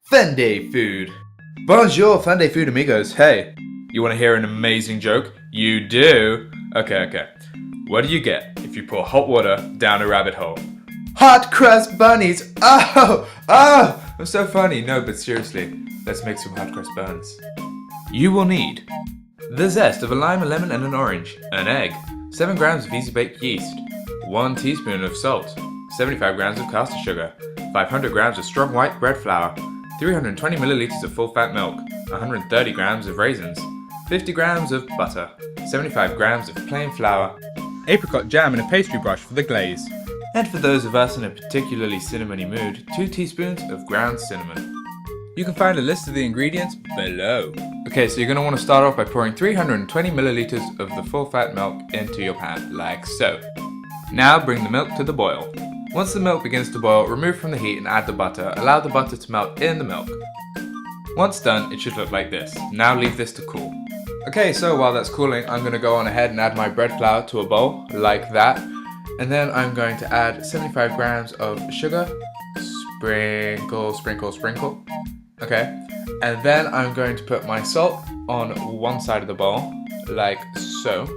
Funday food. Bonjour, Funday food amigos. Hey, you want to hear an amazing joke? You do? Okay. What do you get if you pour hot water down a rabbit hole? Hot crust bunnies! Oh! I'm so funny. No, but seriously, let's make some hot crust buns. You will need the zest of a lime, a lemon, and an orange, an egg, 7 grams of easy baked yeast, 1 teaspoon of salt, 75 grams of caster sugar, 500 grams of strong white bread flour, 320 milliliters of full fat milk, 130 grams of raisins, 50 grams of butter, 75 grams of plain flour, apricot jam in a pastry brush for the glaze, and for those of us in a particularly cinnamony mood, 2 teaspoons of ground cinnamon. You can find a list of the ingredients below. Okay, so you're going to want to start off by pouring 320 milliliters of the full fat milk into your pan, like so. Now bring the milk to the boil. Once the milk begins to boil, remove from the heat and add the butter. Allow the butter to melt in the milk. Once done, it should look like this. Now leave this to cool. Okay, so while that's cooling, I'm going to go on ahead and add my bread flour to a bowl, like that. And then I'm going to add 75 grams of sugar. Sprinkle. Okay. And then I'm going to put my salt on one side of the bowl, like so.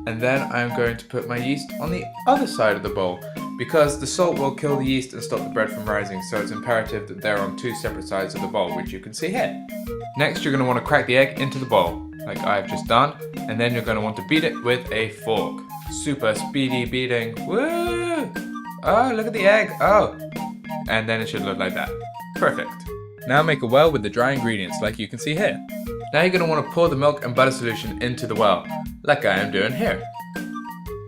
And then I'm going to put my yeast on the other side of the bowl, because the salt will kill the yeast and stop the bread from rising, so it's imperative that they're on 2 separate sides of the bowl, which you can see here. Next, you're going to want to crack the egg into the bowl, like I've just done, and then you're going to want to beat it with a fork. Super speedy beating. Woo! Oh, look at the egg. Oh! And then it should look like that. Perfect. Now make a well with the dry ingredients, like you can see here. Now you're going to want to pour the milk and butter solution into the well, like I am doing here.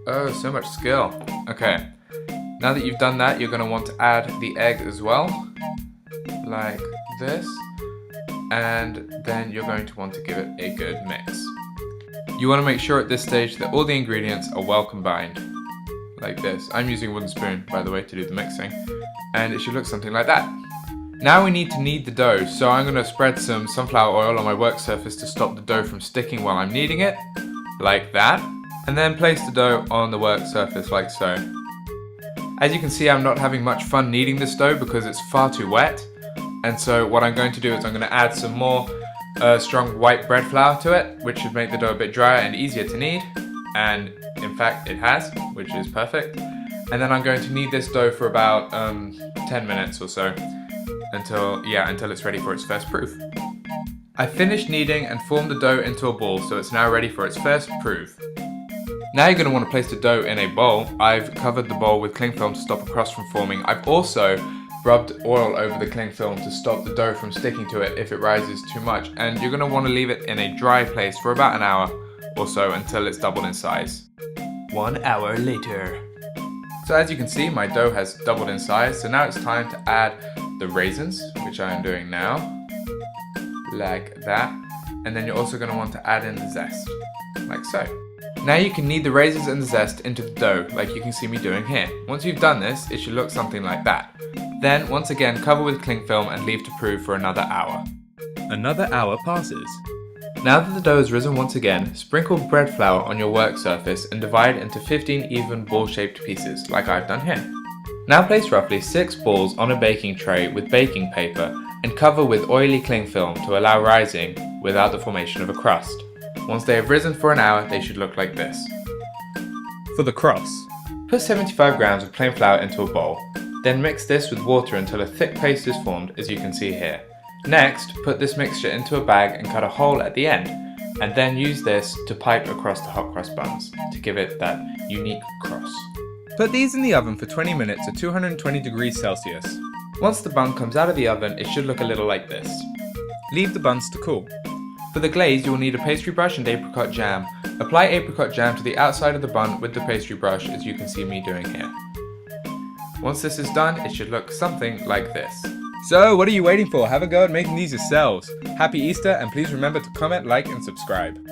Oh, so much skill. Okay. Now that you've done that, you're going to want to add the egg as well, like this, and then you're going to want to give it a good mix. You want to make sure at this stage that all the ingredients are well combined, like this. I'm using a wooden spoon, by the way, to do the mixing, and it should look something like that. Now we need to knead the dough, so I'm going to spread some sunflower oil on my work surface to stop the dough from sticking while I'm kneading it, like that, and then place the dough on the work surface like so. As you can see, I'm not having much fun kneading this dough because it's far too wet, and so what I'm going to do is I'm going to add some more strong white bread flour to it, which should make the dough a bit drier and easier to knead, and in fact it has, which is perfect. And then I'm going to knead this dough for about 10 minutes or so, until it's ready for its first proof. I finished kneading and formed the dough into a ball, so it's now ready for its first proof. Now you're going to want to place the dough in a bowl. I've covered the bowl with cling film to stop a crust from forming. I've also rubbed oil over the cling film to stop the dough from sticking to it if it rises too much, and you're going to want to leave it in a dry place for about an hour or so until it's doubled in size. 1 hour later. So as you can see, my dough has doubled in size, so now it's time to add the raisins, which I am doing now, like that, and then you're also going to want to add in the zest, like so. Now you can knead the raisins and the zest into the dough, like you can see me doing here. Once you've done this, it should look something like that. Then, once again, cover with cling film and leave to prove for another hour. Another hour passes. Now that the dough has risen once again, sprinkle bread flour on your work surface and divide into 15 even ball-shaped pieces, like I've done here. Now place roughly 6 balls on a baking tray with baking paper and cover with oily cling film to allow rising without the formation of a crust. Once they have risen for an hour, they should look like this. For the cross, put 75 grams of plain flour into a bowl. Then mix this with water until a thick paste is formed, as you can see here. Next, put this mixture into a bag and cut a hole at the end, and then use this to pipe across the hot cross buns to give it that unique cross. Put these in the oven for 20 minutes at 220 degrees Celsius. Once the bun comes out of the oven, it should look a little like this. Leave the buns to cool. For the glaze, you will need a pastry brush and apricot jam. Apply apricot jam to the outside of the bun with the pastry brush, as you can see me doing here. Once this is done, it should look something like this. So, what are you waiting for? Have a go at making these yourselves. Happy Easter, and please remember to comment, like, and subscribe.